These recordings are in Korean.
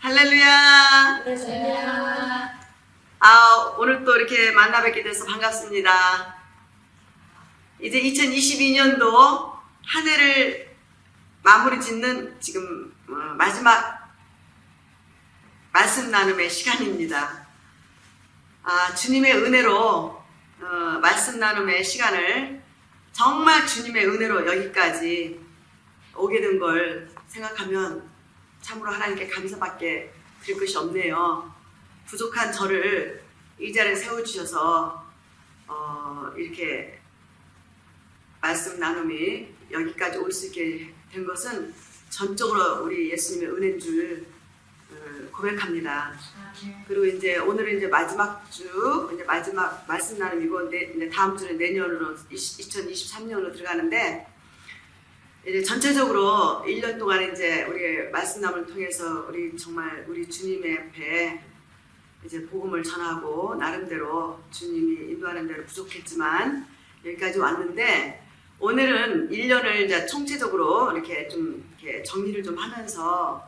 할렐루야. 할렐루야. 오늘 또 이렇게 만나 뵙게 돼서 반갑습니다. 이제 2022년도 한 해를 마무리 짓는 지금 마지막 말씀 나눔의 시간입니다. 주님의 은혜로 말씀 나눔의 시간을 정말 주님의 은혜로 여기까지 오게 된 걸 생각하면 참으로 하나님께 감사밖에 드릴 것이 없네요. 부족한 저를 이 자리에 세워주셔서 이렇게 말씀 나눔이 여기까지 올 수 있게 된 것은 전적으로 우리 예수님의 은혜인 줄 고백합니다. 그리고 이제 오늘은 이제 마지막 주, 이제 마지막 말씀 나눔이고, 이제 다음 주는 내년으로 2023년으로 들어가는데, 이제 전체적으로 1년 동안 이제 우리 말씀 나눔을 통해서 우리 정말 우리 주님의 앞에 이제 복음을 전하고 나름대로 주님이 인도하는 대로 부족했지만 여기까지 왔는데, 오늘은 1년을 이제 총체적으로 이렇게 좀 이렇게 정리를 좀 하면서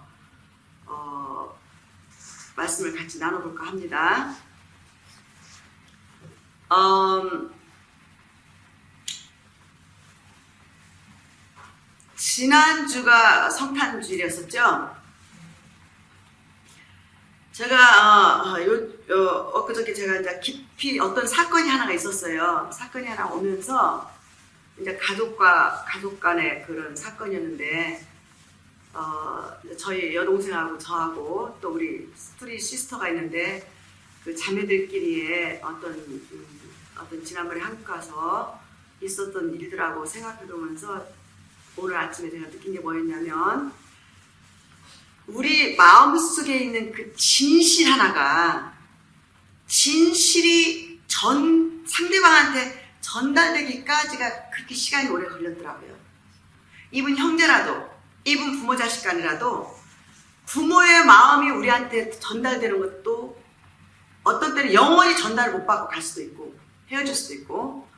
말씀을 같이 나눠볼까 합니다. 지난주가 성탄주일이었었죠. 제가 엊그저께 제가 이제 깊이 어떤 사건이 하나가 있었어요. 사건이 하나 오면서 이제 가족 간의 그런 사건이었는데, 저희 여동생하고 저하고 또 우리 스토리 시스터가 있는데, 그 자매들끼리의 어떤 지난번에 한국 가서 있었던 일들하고 생각해보면서 오늘 아침에 제가 느낀 게 뭐였냐면, 우리 마음속에 있는 그 진실 하나가, 진실이 상대방한테 전달되기까지가 그렇게 시간이 오래 걸렸더라고요. 이분 형제라도, 이분 부모 자식 간이라도 부모의 마음이 우리한테 전달되는 것도 어떤 때는 영원히 전달을 못 받고 갈 수도 있고 헤어질 수도 있고,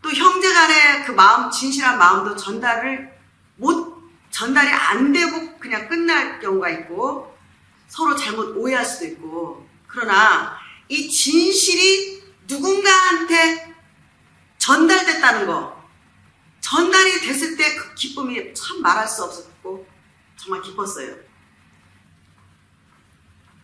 또 형제 간의 그 마음, 진실한 마음도 전달이 안 되고 그냥 끝날 경우가 있고, 서로 잘못 오해할 수도 있고. 그러나 이 진실이 누군가한테 전달됐다는 거, 전달이 됐을 때 그 기쁨이 참 말할 수 없었고 정말 기뻤어요.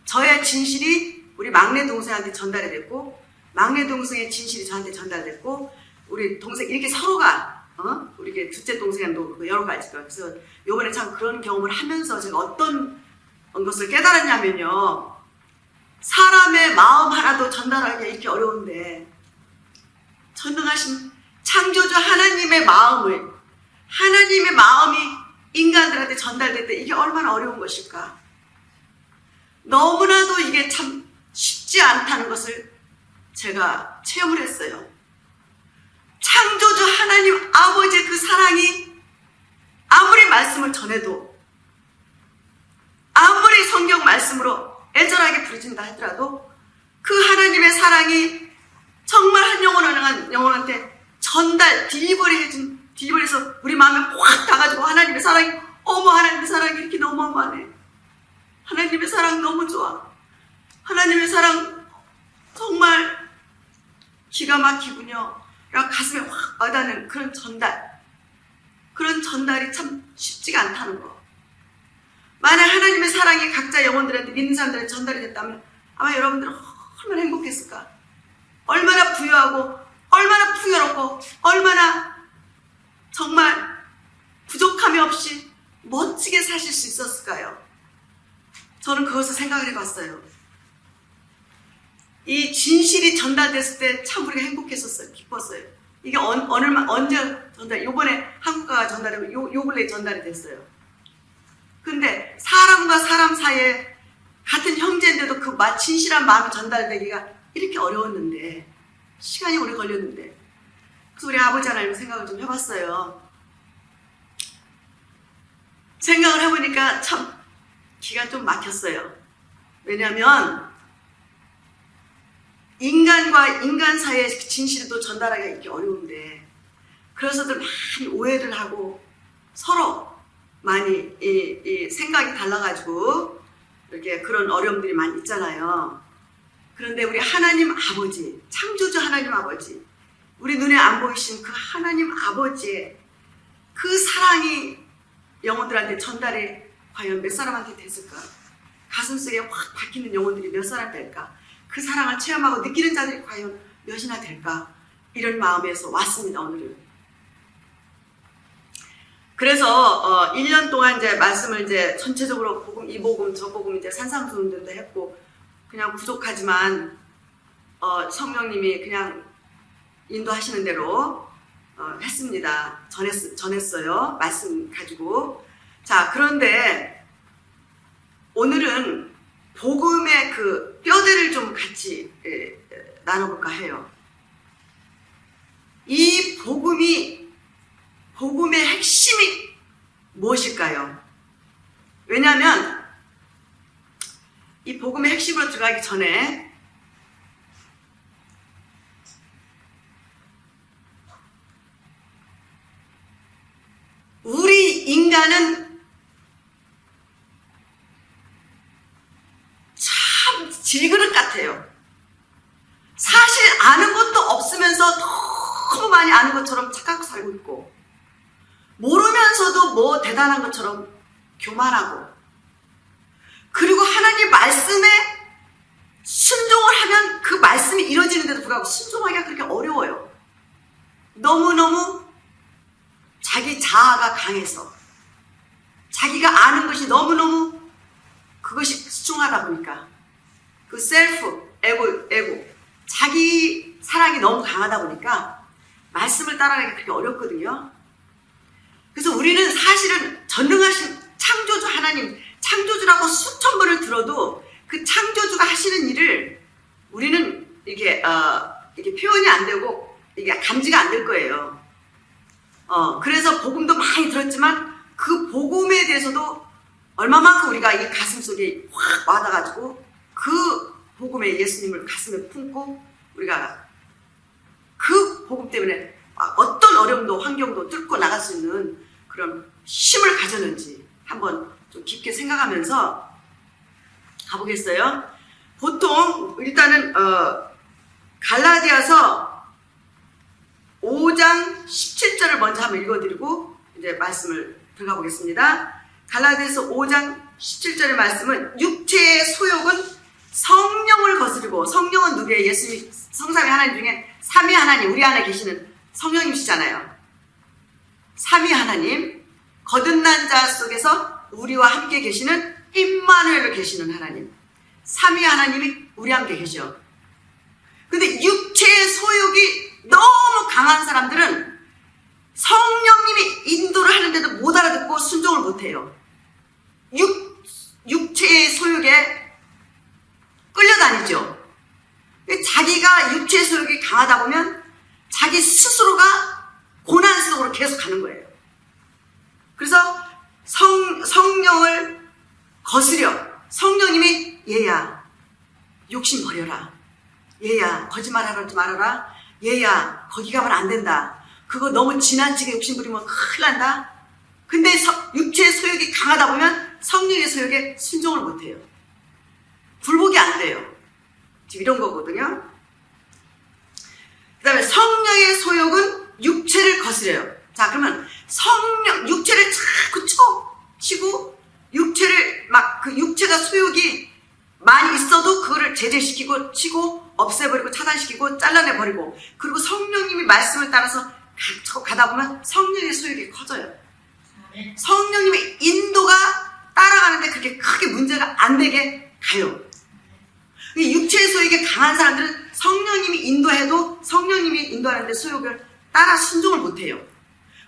저의 진실이 우리 막내 동생한테 전달이 됐고, 막내 동생의 진실이 저한테 전달됐고, 우리 동생 이렇게 서로가 우리 이렇게 둘째 동생도 여러 가지가. 그래서 요번에 참 그런 경험을 하면서 제가 어떤 것을 깨달았냐면요, 사람의 마음 하나도 전달하기 이렇게 어려운데 전능하신 창조주 하나님의 마음이 인간들한테 전달될 때 이게 얼마나 어려운 것일까. 너무나도 이게 참 쉽지 않다는 것을 제가 체험을 했어요. 창조주 하나님 아버지의 그 사랑이 아무리 말씀을 전해도, 아무리 성경 말씀으로 애절하게 부르진다 하더라도 그 하나님의 사랑이 정말 한 영혼한테 딜리버리해서 우리 마음에 확 닿아가지고, 하나님의 사랑이, 하나님의 사랑이 이렇게 너무하네. 하나님의 사랑 너무 좋아. 하나님의 사랑 정말 기가 막히군요. 가슴에 확 와닿는 그런 전달이 참 쉽지가 않다는 거. 만약 하나님의 사랑이 각자 영혼들한테, 믿는 사람들한테 전달이 됐다면 아마 여러분들은 얼마나 행복했을까. 얼마나 부유하고, 얼마나 풍요롭고, 얼마나 정말 부족함이 없이 멋지게 사실 수 있었을까요? 저는 그것을 생각을 해봤어요. 이 진실이 전달됐을 때 참 우리가 행복했었어요. 기뻤어요. 이게 언제 요번에 한국가가 전달되고 요 근래에 전달이 됐어요. 근데 사람과 사람 사이에 같은 형제인데도 그 진실한 마음이 전달되기가 이렇게 어려웠는데, 시간이 오래 걸렸는데, 그래서 우리 아버지 하나님 생각을 좀 해봤어요. 생각을 해보니까 참 기가 좀 막혔어요. 왜냐하면 인간과 인간 사이의 진실도 전달하기가 이렇게 어려운데, 그래서들 많이 오해를 하고 서로 많이 이 생각이 달라가지고 이렇게 그런 어려움들이 많이 있잖아요. 그런데 우리 하나님 아버지, 창조주 하나님 아버지, 우리 눈에 안 보이신 그 하나님 아버지의 그 사랑이 영혼들한테 전달이 과연 몇 사람한테 됐을까? 가슴속에 확 박히는 영혼들이 몇 사람 될까? 그 사랑을 체험하고 느끼는 자들이 과연 몇이나 될까? 이런 마음에서 왔습니다, 오늘은. 그래서 1년 동안 이제 말씀을 이제 전체적으로 복음, 이 복음, 저 복음 이제 산상수훈들도 했고, 그냥 부족하지만 성령님이 그냥 인도하시는 대로 했습니다. 전했어요. 말씀 가지고. 자, 그런데 오늘은 복음의 그 뼈대를 좀 같이 나눠볼까 해요. 이 복음의 핵심이 무엇일까요? 왜냐하면 이 복음의 핵심으로 들어가기 전에 우리 인간은 참 질그릇 같아요. 사실 아는 것도 없으면서 너무 많이 아는 것처럼 착각하고 살고 있고, 모르면서도 뭐 대단한 것처럼 교만하고, 그리고 하나님 말씀에 순종을 하면 그 말씀이 이루어지는데도 불구하고 순종하기가 그렇게 어려워요. 너무너무 자기 자아가 강해서, 자기가 아는 것이 너무너무 그것이 수중하다 보니까, 그 셀프, 에고, 자기 사랑이 너무 강하다 보니까 말씀을 따라가기가 그렇게 어렵거든요. 그래서 우리는 사실은 전능하신 창조주 하나님, 창조주라고 수천 번을 들어도 그 창조주가 하시는 일을 우리는 이게 표현이 안 되고 이게 감지가 안 될 거예요. 그래서 복음도 많이 들었지만 그 복음에 대해서도 얼마만큼 우리가 이 가슴 속에 확 와닿아가지고 그 복음의 예수님을 가슴에 품고 우리가 그 복음 때문에 어떤 어려움도 환경도 뚫고 나갈 수 있는 그런 힘을 가졌는지 한번 좀 깊게 생각하면서 가보겠어요. 보통 일단은 갈라디아서 5장 17절을 먼저 한번 읽어드리고 이제 말씀을 들어가 보겠습니다. 갈라디아서 5장 17절의 말씀은 육체의 소욕은 성령을 거스르고, 성령은 누구예요? 예수님 성삼위 하나님 중에 삼위 하나님, 우리 안에 계시는 성령님이시잖아요. 삼위 하나님, 거듭난 자 속에서 우리와 함께 계시는 임마누엘로 계시는 하나님, 삼위 하나님이 우리 함께 계셔. 근데 육체의 소욕이 너무 강한 사람들은 성령님이 인도를 하는데도 못 알아듣고 순종을 못해요. 육체의 소욕에 끌려다니죠. 자기가 육체의 소욕이 강하다 보면 자기 스스로가 고난 속으로 계속 가는 거예요. 그래서 성령을 거스려 성령님이 얘야 욕심 버려라, 얘야 거짓말하지 말아라, 얘야 거기 가면 안 된다, 그거 너무 지나치게 욕심 부리면 큰일 난다. 근데 육체의 소욕이 강하다 보면 성령의 소욕에 순종을 못해요. 굴복이 안 돼요. 지금 이런 거거든요. 그 다음에 성령의 소욕은 육체를 거스려요. 자, 그러면 육체를 자꾸 치고, 육체를 그 육체가 소욕이 많이 있어도 그거를 제재시키고, 치고, 없애버리고, 차단시키고, 잘라내버리고, 그리고 성령님이 말씀을 따라서 가다 보면 성령의 소욕이 커져요. 성령님의 인도가 따라가는데 그렇게 크게 문제가 안 되게 가요. 육체의 소욕이 강한 사람들은 성령님이 인도해도 성령님이 인도하는데 소욕을 따라 순종을 못해요.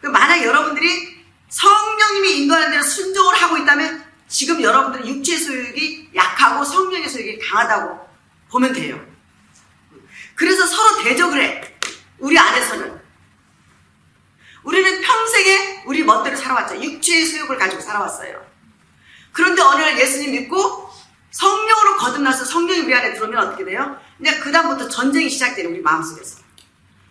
만약 여러분들이 성령님이 인도하는 대로 순종을 하고 있다면 지금 여러분들은 육체의 소욕이 약하고 성령의 소욕이 강하다고 보면 돼요. 그래서 서로 대적을 해. 우리 안에서는. 우리는 평생에 우리 멋대로 살아왔죠. 육체의 소욕을 가지고 살아왔어요. 그런데 어느 날 예수님 믿고 성령으로 거듭나서 성령이 우리 안에 들어오면 어떻게 돼요? 이제 그 다음부터 전쟁이 시작돼요. 우리 마음속에서.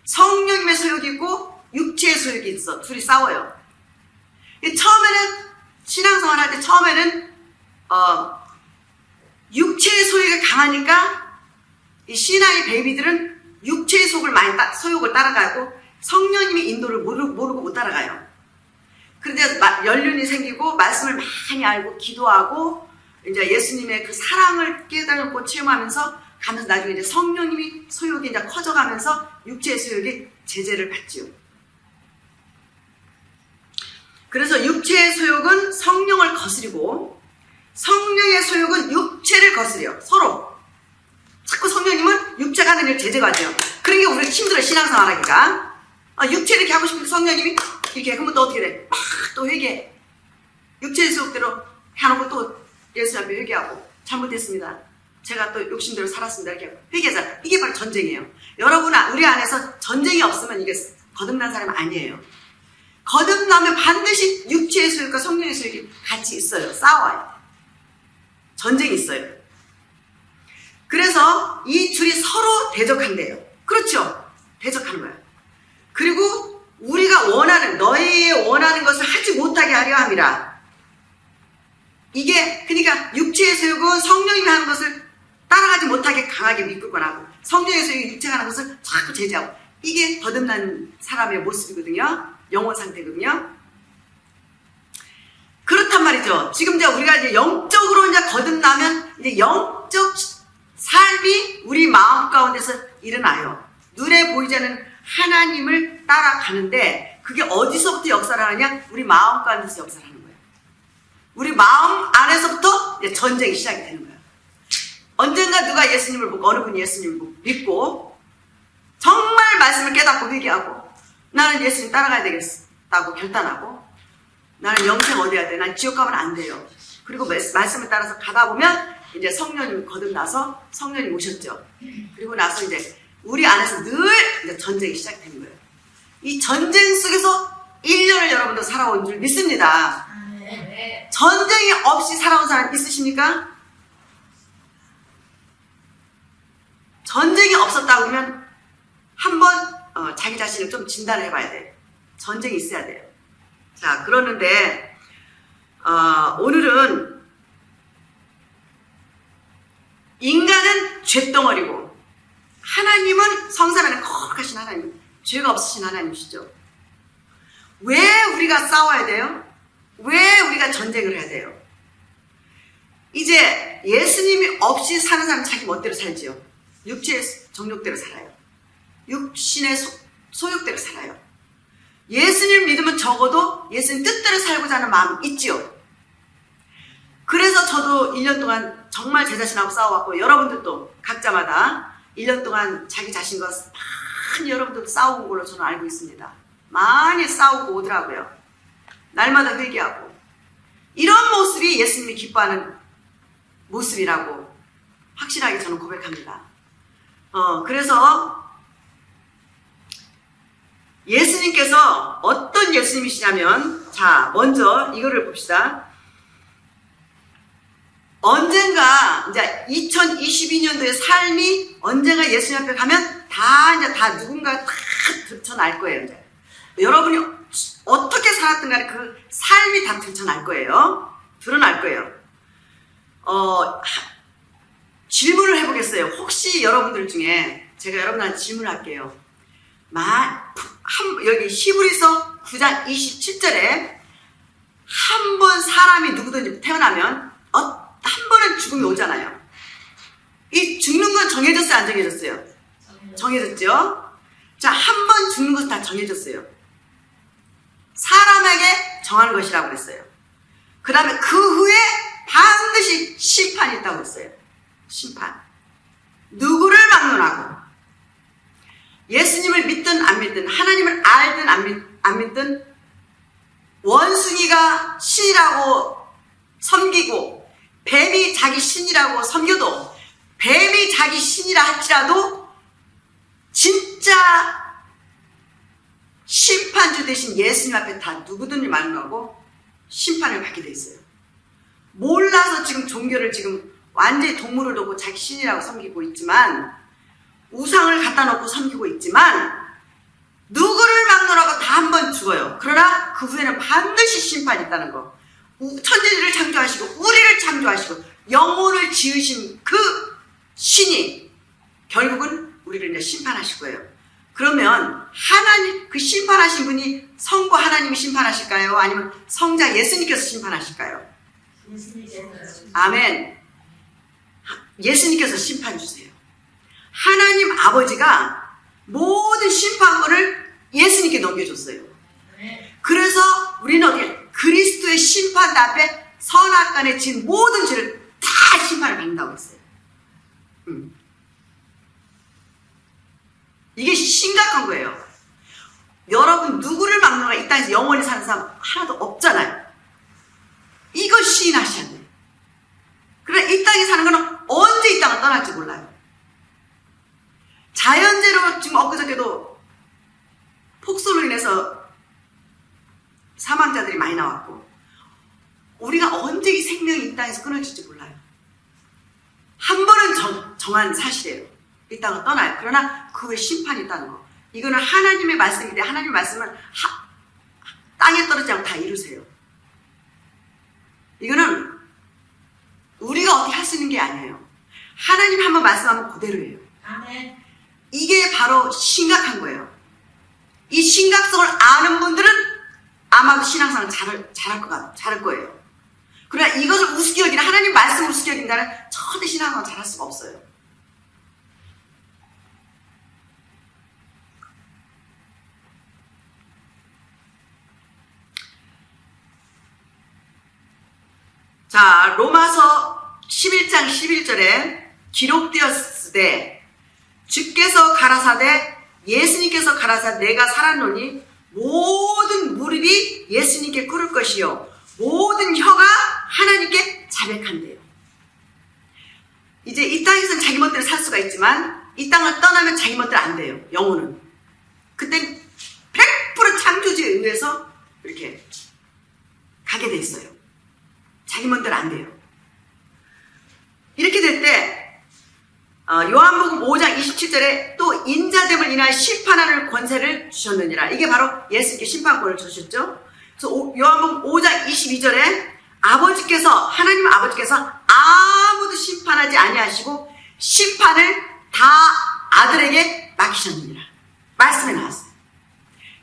성령님의 소욕이 있고 육체의 소욕이 있어. 둘이 싸워요. 처음에는 신앙생활 할 때 처음에는 소욕이 강하니까 이 신앙의 베이비들은 육체의 소욕을 따라가고 성령님의 인도를 모르고 못 따라가요. 그런데 연륜이 생기고 말씀을 많이 알고 기도하고 이제 예수님의 그 사랑을 깨닫고 체험하면서 가면서 나중에 이제 성령님이 소욕이 이제 커져가면서 육체의 소욕이 제재를 받지요. 그래서 육체의 소욕은 성령을 거스리고 성령의 소욕은 육체를 거스려 서로. 자꾸 성령님은 육체가 하는 일을 제재하죠. 그러니까 우리가 힘들어 신앙생활 하기가. 육체를 이렇게 하고 싶은데 성령님이 이렇게 해. 그러면 또 어떻게 돼? 막 또 회개. 육체의 소욕대로 해놓고 또 예수 앞에 회개하고 잘못했습니다. 제가 또 욕심대로 살았습니다. 이렇게 회개하자. 이게 바로 전쟁이에요. 여러분, 우리 안에서 전쟁이 없으면 이게 거듭난 사람은 아니에요. 거듭나면 반드시 육체의 소욕과 성령의 소욕이 같이 있어요. 싸워요. 전쟁이 있어요. 그래서 이 둘이 서로 대적한대요. 그렇죠? 대적하는 거예요. 그리고 우리가 너희 원하는 것을 하지 못하게 하려 함이라. 이게 그러니까 육체의 소욕은 성령님이 하는 것을 따라가지 못하게 강하게 미끌거나 하고 성령의 소욕이 육체가 하는 것을 자꾸 제재하고 이게 거듭난 사람의 모습이거든요. 영혼 상태거든요. 그렇단 말이죠. 지금 이제 우리가 이제 영적으로 이제 거듭나면 이제 영적 삶이 우리 마음 가운데서 일어나요. 눈에 보이지 않는 하나님을 따라가는데 그게 어디서부터 역사를 하느냐? 우리 마음 가운데서 역사를 하는 거예요. 우리 마음 안에서부터 이제 전쟁이 시작이 되는 거예요. 언젠가 누가 예수님을 보고 어느 분이 예수님을 믿고 정말 말씀을 깨닫고 회개하고 나는 예수님 따라가야 되겠다고 결단하고 나는 영생 얻어야 돼. 난 지옥 가면 안 돼요. 그리고 말씀을 따라서 가다 보면 이제 성령님 거듭나서 성령님 오셨죠. 그리고 나서 이제 우리 안에서 늘 이제 전쟁이 시작되는 거예요. 이 전쟁 속에서 1년을 여러분도 살아온 줄 믿습니다. 전쟁이 없이 살아온 사람 있으십니까? 전쟁이 없었다 그러면 한번 자기 자신을 좀 진단을 해봐야 돼요. 전쟁이 있어야 돼요. 자, 그러는데 오늘은 인간은 쇳덩어리고 하나님은 성삼위하는 거룩하신 하나님, 죄가 없으신 하나님이시죠. 왜 우리가 싸워야 돼요? 왜 우리가 전쟁을 해야 돼요? 이제 예수님이 없이 사는 사람은 자기 멋대로 살지요. 육체의 정욕대로 살아요. 육신의 소욕대로 살아요. 예수님을 믿으면 적어도 예수님 뜻대로 살고자 하는 마음이 있지요. 그래서 저도 1년 동안 정말 제 자신하고 싸워왔고 여러분들도 각자마다 1년 동안 자기 자신과 많이 여러분들도 싸우는 걸로 저는 알고 있습니다. 많이 싸우고 오더라고요. 날마다 회개하고 이런 모습이 예수님이 기뻐하는 모습이라고 확실하게 저는 고백합니다. 그래서 예수님께서 어떤 예수님이시냐면 자 먼저 이거를 봅시다. 언젠가 이제 2022년도의 삶이 언젠가 예수님 앞에 가면 다 누군가 다 들춰날 거예요. 이제 여러분이 어떻게 살았든 간에 그 삶이 다 들춰날 거예요. 드러날 거예요. 질문을 해보겠어요. 혹시 여러분들 중에 제가 여러분한테 질문할게요. 여기 히브리서 9장 27절에 한 번 사람이 누구든지 태어나면 한 번은 죽음이 오잖아요. 이 죽는 건 정해졌어요? 안 정해졌어요? 정해졌죠? 자, 한 번 죽는 것은 다 정해졌어요. 사람에게 정한 것이라고 그랬어요. 그 다음에 그 후에 반드시 심판이 있다고 했어요. 심판. 누구를 막론하고 예수님을 믿든 안 믿든 하나님을 알든 안 믿든 원숭이가 신이라고 섬기고 뱀이 자기 신이라고 섬겨도 뱀이 자기 신이라 할지라도 진짜 심판주 대신 예수님 앞에 다 누구든지 막론하고 심판을 받게 돼 있어요. 몰라서 지금 종교를 지금 완전히 동물을 놓고 자기 신이라고 섬기고 있지만 우상을 갖다 놓고 섬기고 있지만 누구를 막론하고 다 한 번 죽어요. 그러나 그 후에는 반드시 심판이 있다는 거. 천지를 창조하시고 우리를 창조하시고 영혼을 지으신 그 신이 결국은 우리를 이제 심판하실 거예요. 그러면 하나님, 그 심판하신 분이 성부 하나님이 심판하실까요? 아니면 성자 예수님께서 심판하실까요? 아멘. 예수님께서 심판 주세요. 하나님 아버지가 모든 심판권을 예수님께 넘겨줬어요. 그래서 우리는 어떻게 그리스도의 심판 앞에 선악간에 진 모든 죄를 다 심판을 받는다고 했어요. 이게 심각한 거예요. 여러분 누구를 막는가 이 땅에서 영원히 사는 사람 하나도 없잖아요. 이거 시인하셔야 돼요. 그러나 이 땅에 사는 거는 언제 이 땅을 떠날지 몰라요. 자연재해로 지금 엊그저께도 폭설로 인해서 사망자들이 많이 나왔고 우리가 언제 이 생명이 이 땅에서 끊어질지 몰라요. 한 번은 정한 사실이에요. 이 땅을 떠나요. 그러나 그 후에 심판이 있다는 거. 이거는 하나님의 말씀인데 하나님의 말씀을 땅에 떨어지지 않고 다 이루세요. 이거는 우리가 어떻게 할 수 있는 게 아니에요. 하나님 한번 말씀하면 그대로예요. 아멘. 이게 바로 심각한 거예요. 이 심각성을 아는 분들은 아마도 신앙생활을 잘할 거예요. 그러나 이것을 우습게 여기는 하나님 말씀을 우습게 여긴다는 절대 신앙생활을 잘할 수가 없어요. 자, 로마서 11장 11절에 기록되었으되 주께서 가라사대 예수님께서 가라사대 내가 살았노니 모든 무릎이 예수님께 꿇을 것이요 모든 혀가 하나님께 자백한대요. 이제 이 땅에서는 자기 멋대로 살 수가 있지만 이 땅을 떠나면 자기 멋대로 안 돼요. 영혼은. 그땐 100% 창조주에 의해서 이렇게 가게 돼 있어요. 자기 멋대로 안 돼요. 이렇게 될 때 요한복음 5장 27절에 또 인자됨을 인하여 심판하는 권세를 주셨느니라. 이게 바로 예수님께 심판권을 주셨죠. 그래서 요한복음 5장 22절에 하나님 아버지께서 아무도 심판하지 아니하시고 심판을 다 아들에게 맡기셨느니라. 말씀에 나왔어요.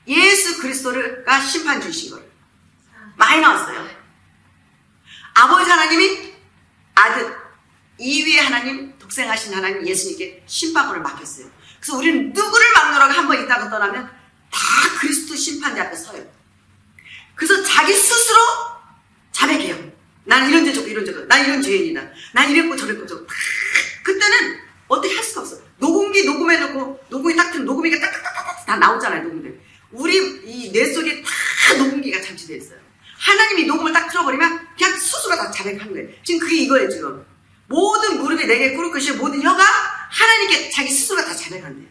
예수 그리스도가 심판 주신 거예요. 많이 나왔어요. 아버지 하나님이 아들 2위의 하나님 독생하신 하나님 예수님께 심판권을 맡겼어요. 그래서 우리는 누구를 막노라고 한번 있다가 떠나면 다 그리스도 심판대 앞에 서요. 그래서 자기 스스로 자백해요. 난 이런 죄 졌고 이런 죄 졌고 난 이런 죄인이다. 난 이랬고 저랬고 저랬고. 그때는 어떻게 할 수가 없어. 녹음기 녹음해놓고 녹음이 딱 들으면 녹음기가 딱딱딱딱 다 나오잖아요. 녹음들. 우리 이 뇌 속에 다 녹음기가 장치되어 있어요. 하나님이 녹음을 딱 틀어버리면 그냥 스스로 다 자백하는 거예요. 지금 그게 이거예요. 지금 모든 무릎이 내게 꿇을 것이요 모든 혀가 하나님께 자기 스스로가 다 자백한대요.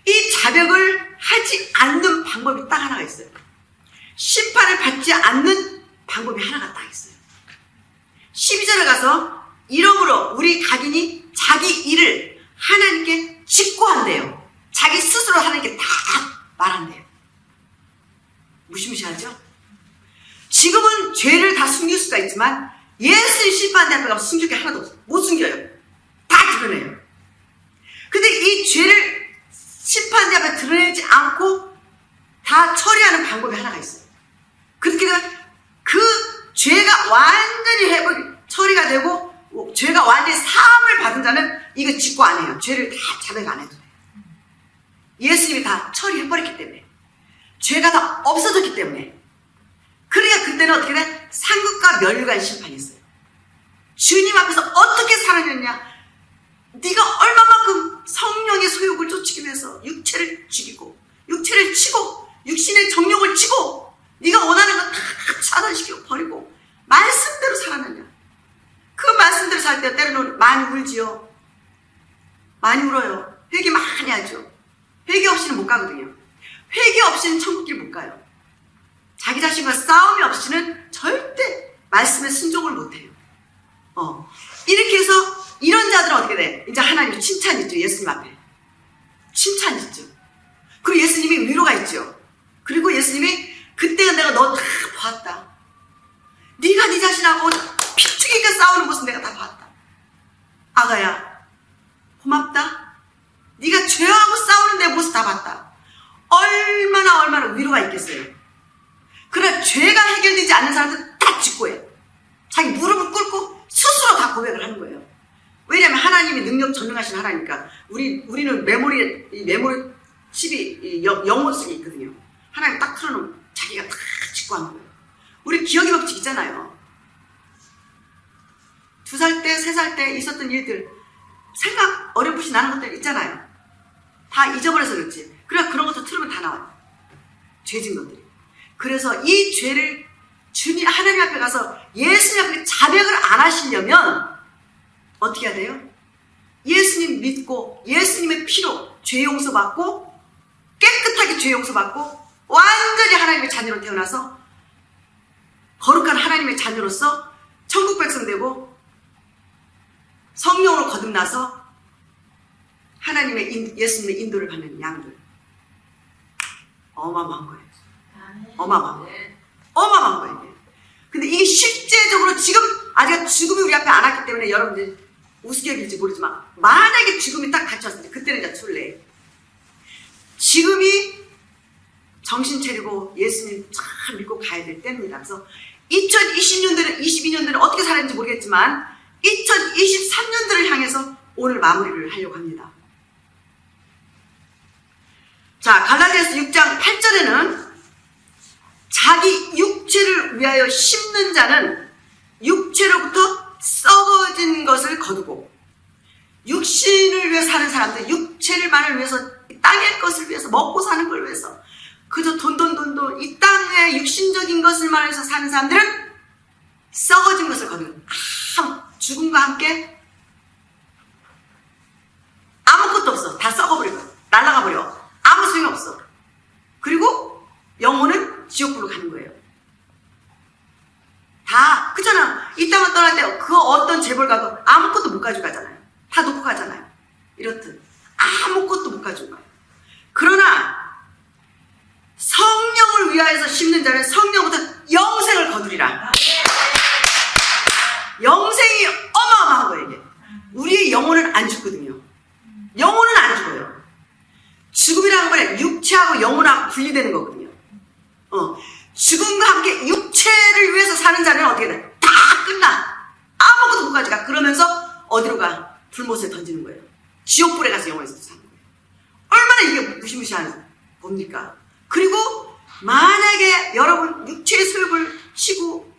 이 자백을 하지 않는 방법이 딱 하나가 있어요. 심판을 받지 않는 방법이 하나가 딱 있어요. 12절에 가서 이러므로 우리 각인이 자기 일을 하나님께 직고한대요. 자기 스스로 하나님께 다 말한대요. 무시무시하죠? 지금은 죄를 다 숨길 수가 있지만 예수의 심판대 앞에 가면 숨길 게 하나도 없어요. 못 숨겨요. 다 드러내요. 근데 이 죄를 심판대 앞에 드러내지 않고 다 처리하는 방법이 하나가 있어요. 그렇게 되면 그 죄가 완전히 처리가 되고 죄가 완전히 사함을 받은 자는 이거 직고 안 해요. 죄를 다 자백 안 해도 돼요. 예수님이 다 처리해버렸기 때문에 죄가 다 없어졌기 때문에 그러니까 그때는 어떻게 돼? 상급과 면류관 심판이 있어요. 주님 앞에서 어떻게 살아냈냐? 네가 얼마만큼 성령의 소욕을 쫓기면서 육체를 죽이고 육체를 치고 육신의 정욕을 치고 네가 원하는 거 다 차단시키고 버리고 말씀대로 살아냈냐? 그 말씀대로 살 때 때로는 많이 울지요. 많이 울어요. 회개 많이 하죠. 회개 없이는 못 가거든요. 회개 없이는 천국길 못 가요. 자기 자신과 싸움이 없이는 절대 말씀에 순종을 못해요. 이렇게 해서 이런 자들은 어떻게 돼? 이제 하나님 칭찬 있죠. 예수님 앞에. 칭찬 있죠. 그리고 예수님이 위로가 있죠. 그리고 예수님이 그때 내가 너 다 봤다. 네가 네 자신하고 피튀기게 싸우는 모습 내가 다 봤다. 아가야, 고맙다. 네가 죄하고 싸우는 내 모습 다 봤다. 얼마나 위로가 있겠어요. 그러나 죄가 해결되지 않는 사람들은 다 직고해요. 자기 무릎을 꿇고 스스로 다 고백을 하는 거예요. 왜냐하면 하나님이 능력 전능하신 하나니까. 우리는 메모리 칩이 영혼 속에 있거든요. 하나님 딱 틀어놓으면 자기가 다 직구하는 거예요. 우리 기억의 법칙 있잖아요. 2살 때, 3살 때 있었던 일들, 생각 어렴풋이 나는 것들 있잖아요. 다 잊어버려서 그렇지. 그래야 그런 것도 틀으면 다 나와요. 죄진 것들이. 그래서 이 죄를 주님 하나님 앞에 가서 예수님 앞에 자백을 안 하시려면 어떻게 해야 돼요? 예수님 믿고 예수님의 피로 죄 용서받고 깨끗하게 죄 용서받고 완전히 하나님의 자녀로 태어나서 거룩한 하나님의 자녀로서 천국 백성 되고 성령으로 거듭나서 하나님의 예수님의 인도를 받는 양들. 어마어마한 거예요. 어마어마한 거예요. 어마어마한 거예요. 이게. 근데 이게 실제적으로 지금 아직 죽음이 우리 앞에 안 왔기 때문에 여러분들 우습게 여길지 모르지만 만약에 죽음이 딱 닥쳤을 때 그때는 이제 출래. 지금이 정신 차리고 예수님 잘 믿고 가야 될 때입니다. 그래서 2020년대는 22년대는 어떻게 살았는지 모르겠지만 2023년대를 향해서 오늘 마무리를 하려고 합니다. 자, 갈라디아서 6장 8절에는 자기 육체를 위하여 심는 자는 육체로부터 썩어진 것을 거두고, 육신을 위해 사는 사람들, 육체를만을 위해서, 땅의 것을 위해서, 먹고 사는 걸 위해서, 그저 돈, 이 땅의 육신적인 것을만 위해서 사는 사람들은 썩어진 것을 거두고, 죽음과 함께 아무것도 없어. 다 썩어버리고, 날아가버려. 아무 소용이 없어. 그리고 영혼은 지옥불로 가는 거예요. 다, 그잖아. 이 땅을 떠날 때 그 어떤 재벌 가도 아무것도 못 가지고 가잖아요. 다 놓고 가잖아요. 이렇듯. 아무것도 못 가지고 가요. 그러나, 성령을 위하여서 심는 자는 성령부터 영생을 거두리라. 영생이 어마어마한 거예요, 이게. 우리의 영혼은 안 죽거든요. 영혼은 안 죽어요. 죽음이라는 건 육체하고 영혼하고 분리되는 거거든요. 죽음과 함께 육체를 위해서 사는 자는 어떻게 돼? 다 끝나. 아무것도 못 가져가. 그러면서 어디로 가? 불못에 던지는 거예요. 지옥불에 가서 영혼에서 사는 거예요. 얼마나 이게 무시무시한 뭡니까? 그리고 만약에 여러분 육체의 소욕을 치고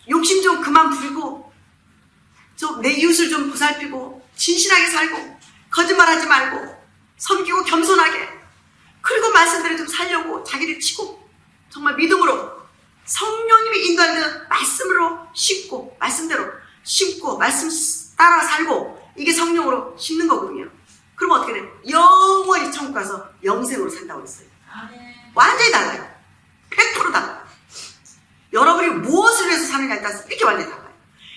욕심 좀 그만 부리고 좀 내 이웃을 좀 보살피고 진실하게 살고 거짓말하지 말고 섬기고 겸손하게, 그리고 말씀대로 좀 살려고 자기를 치고 정말 믿음으로 성령님이 인도하는 말씀으로 심고, 말씀대로 심고 말씀 따라 살고, 이게 성령으로 심는 거거든요. 그러면 어떻게 돼? 영원히 천국 가서 영생으로 산다고 했어요. 완전히 달라요. 100% 달라요. 여러분이 무엇을 위해서 사느냐에 따라서 이렇게 완전히 달라요.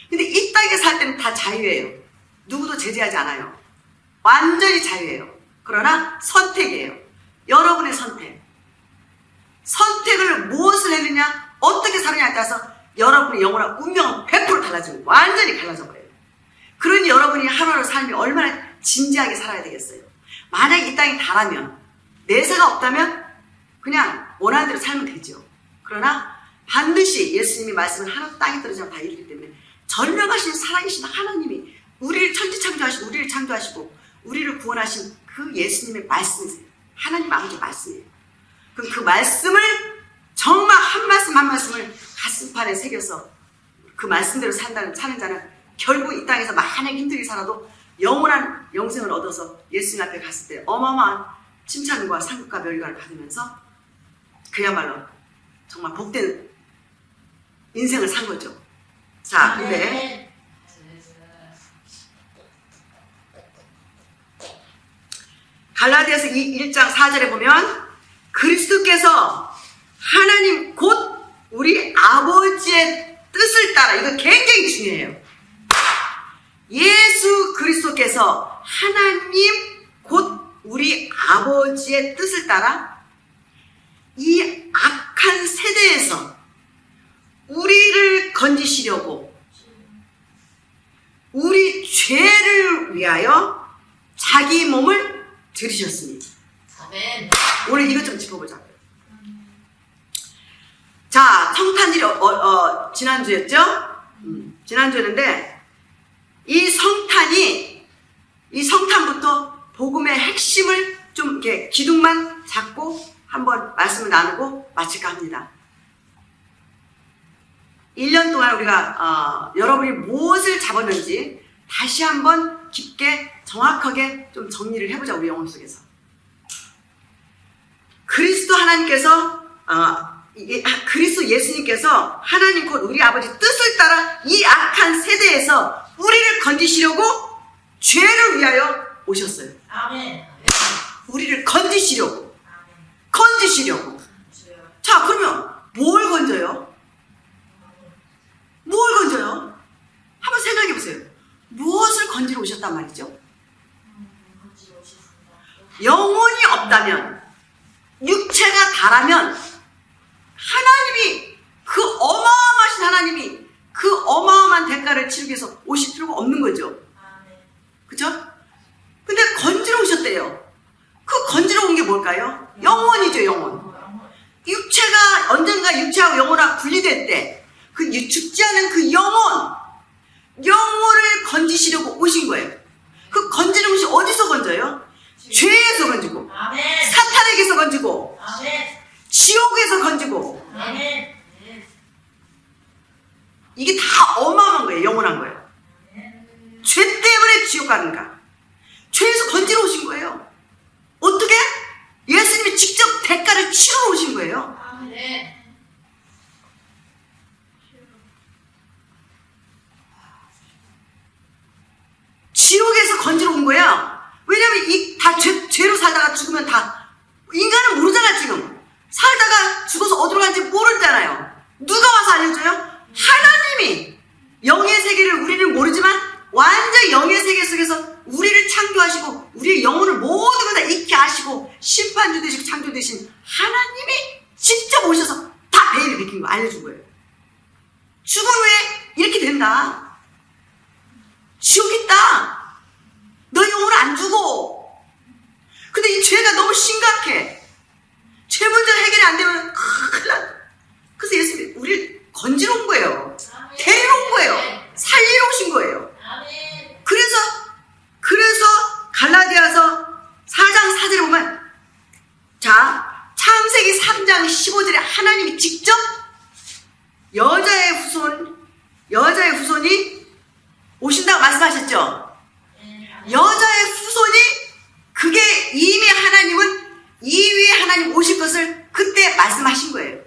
근데 이 땅에 살 때는 다 자유예요. 누구도 제재하지 않아요. 완전히 자유예요. 그러나 선택이에요. 여러분의 선택. 선택을 무엇을 했느냐, 어떻게 사느냐에 따라서 여러분의 영혼과 운명은 100% 달라지고 완전히 갈라져 버려요. 그러니 여러분이 하루하루 삶이 얼마나 진지하게 살아야 되겠어요. 만약에 이 땅이 다라면, 내세가 없다면 그냥 원하는 대로 살면 되죠. 그러나 반드시 예수님이 말씀을 하나도 땅에 떨어지면 다 이루기 때문에 전능하신 살아계신 하나님이 우리를 천지창조하시고 우리를 창조하시고 우리를 구원하신 그 예수님의 말씀이세요. 하나님 아버지 말씀이에요. 그럼 그 말씀을 정말 한 말씀 한 말씀을 가슴판에 새겨서 그 말씀대로 사는 자는 결국 이 땅에서 만약 힘들게 살아도 영원한 영생을 얻어서 예수님 앞에 갔을 때 어마어마한 칭찬과 상급과 멸관을 받으면서 그야말로 정말 복된 인생을 산 거죠. 자, 근데 갈라디아서 1장 4절에 보면 그리스도께서 하나님 곧 우리 아버지의 뜻을 따라, 이거 굉장히 중요해요. 예수 그리스도께서 하나님 곧 우리 아버지의 뜻을 따라 이 악한 세대에서 우리를 건지시려고 우리 죄를 위하여 자기 몸을 들이셨습니다. 아멘. 오늘 이것 좀 짚어보자고요. 자, 성탄절이 지난주였죠? 지난주였는데 이 성탄부터 복음의 핵심을 좀 이렇게 기둥만 잡고 한번 말씀을 나누고 마칠까 합니다. 1년 동안 우리가 여러분이 무엇을 잡았는지 다시 한번 깊게 정확하게 좀 정리를 해보자. 우리 영혼 속에서 그리스도 하나님께서 그리스도 예수님께서 하나님 곧 우리 아버지 뜻을 따라 이 악한 세대에서 우리를 건지시려고 죄를 위하여 오셨어요. 아멘. 우리를 건지시려고. 아멘. 자, 그러면 뭘 건져요? 뭘 건져요? 한번 생각해 보세요. 무엇을 건지러 오셨단 말이죠? 영혼이 없다면, 육체가 다라면 하나님이 그 어마어마하신 하나님이 그 어마어마한 대가를 치르기 위해서 오실 필요가 없는 거죠. 그죠? 근데 건지러 오셨대요. 그 건지러 온 게 뭘까요? 영혼이죠, 영혼. 육체가 언젠가 육체하고 영혼하고 분리될 때 그 죽지 않은 그 영혼을 건지시려고 오신 거예요. 그 건지는 것이 어디서 건져요? 죄에서 건지고, 아멘. 사탄에게서 건지고, 아멘. 지옥에서 건지고. 아멘. 이게 다 어마어마한 거예요. 영원한 거예요. 죄 때문에 지옥 가는가? 죄에서 건지러 오신 거예요. 어떻게? 예수님이 직접 대가를 치러 오신 거예요. 아멘. 지옥에서 건지러 온 거야. 왜냐면 다 죄로 살다가 죽으면 다 인간은 모르잖아. 지금 살다가 죽어서 어디로 간지 모르잖아요. 누가 와서 알려줘요? 하나님이. 영의 세계를 우리는 모르지만 완전 영의 세계 속에서 우리를 창조하시고 우리의 영혼을 모든 걸 다 잊게 하시고 심판주 되시고 창조 되신 하나님이 직접 오셔서 다 베일을 벗긴 거 알려준 거예요. 죽은 후에 이렇게 된다. 지옥 있다. 너 영혼 안 죽어. 근데 이 죄가 너무 심각해. 죄 문제가 해결이 안 되면 큰일 나. 그래서 예수님이 우리를 건지러 온 거예요. 데리러 온 거예요. 살리러 오신 거예요. 그래서 갈라디아서 4장 4절에 보면, 자, 창세기 3장 15절에 하나님이 직접 여자의 후손이 오신다고 말씀하셨죠? 여자의 후손이, 그게 이미 하나님은 이 위에 하나님 오실 것을 그때 말씀하신 거예요.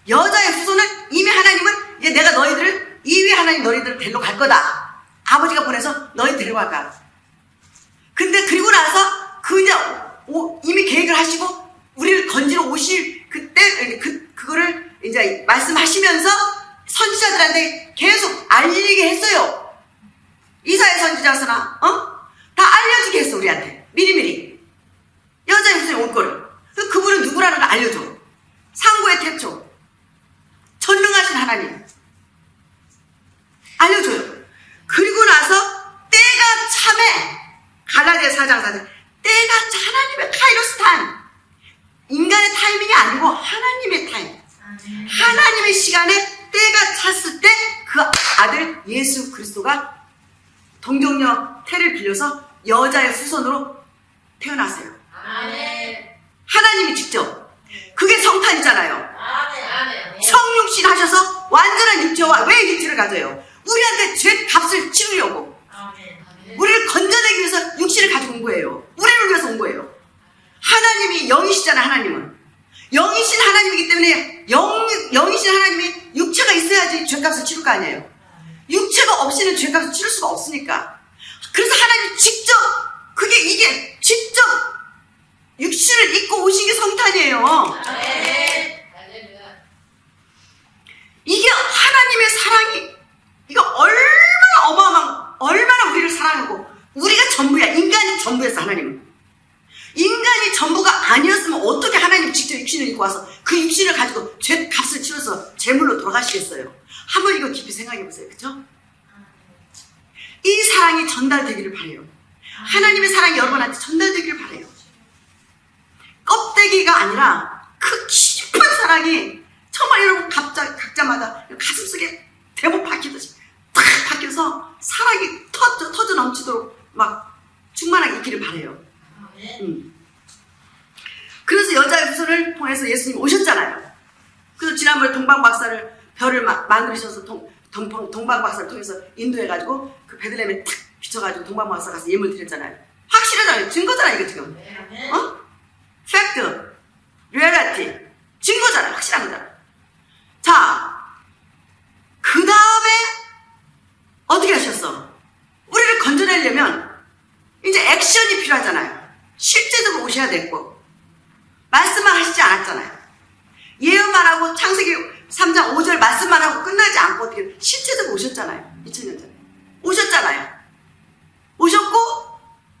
여자의 후손은 이미 하나님은 이제 내가 너희들을, 이 위에 하나님 너희들을 데리러 갈 거다. 아버지가 보내서 너희 데려갈 거야. 근데 그리고 나서 이제 이미 계획을 하시고 우리를 건지러 오실 그때 그거를 이제 말씀하시면서 선지자들한테 계속 알리게 했어요. 이사야 선지자서나 다 알려주게 했어. 우리한테 미리미리 여자의 후손이 올 거를. 그분은 누구라는 걸 알려줘. 상고의 태초, 전능하신 하나님 알려줘요. 그리고 나서 때가 참에, 갈라디아 4장 4절, 때가 하나님의 카이로스 타임, 인간의 타이밍이 아니고 하나님의 타임, 하나님의 시간에 때가 찼을 때 그 아들 예수 그리스도가 동정녀 태를 빌려서 여자의 후손으로 태어났어요. 하나님이 직접. 그게 성탄이잖아요. 성육신 하셔서 완전한 육체와, 왜 육체를 가져요? 우리한테 죄 값을 치르려고. 우리를 건져내기 위해서 육신을 가지고 온 거예요. 우리를 위해서 온 거예요. 하나님이 영이시잖아요. 하나님은 영이신 하나님이기 때문에 영이신 하나님이 육체가 있어야지 죄값을 치를 거 아니에요. 육체가 없이는 죄값을 치를 수가 없으니까. 그래서 하나님이 직접, 이게 직접 육신을 입고 오신 게 성탄이에요. 이게 하나님의 사랑이, 이거 얼마나 우리를 사랑하고, 우리가 전부야. 인간이 전부였어. 하나님은. 인간이 전부가 아니었으면 어떻게 하나님 직접 육신을 입고 와서 그 육신을 가지고 죄 값을 치러서 제물로 돌아가시겠어요? 한번 이거 깊이 생각해 보세요. 그죠? 이 사랑이 전달되기를 바라요. 하나님의 사랑이 여러분한테 전달되기를 바라요. 껍데기가 아니라 그 깊은 사랑이 정말 여러분 각자마다 가슴속에 대목 박히듯이 탁 박혀서 사랑이 터져 넘치도록 막 충만하게 있기를 바라요. 그래서 여자의 후손을 통해서 예수님이 오셨잖아요. 그래서 지난번에 동방박사를 별을 만드셔서 동방박사를 통해서 인도해가지고 그 베들레헴에 탁 비춰가지고 동방박사 가서 예물 드렸잖아요. 확실하잖아요. 증거잖아요 이거 지금. 어? 팩트, 리얼리티, 증거잖아요. 확실한 거잖아요. 자, 그 다음에 어떻게 하셨어? 우리를 건져내려면 이제 액션이 필요하잖아요. 실제적으로 오셔야 됐고 말씀만 하시지 않았잖아요. 예언만 하고 창세기 3장 5절 말씀만 하고 끝나지 않고 어떻게 실제적으로 오셨잖아요. 2000년 전에 오셨잖아요. 오셨고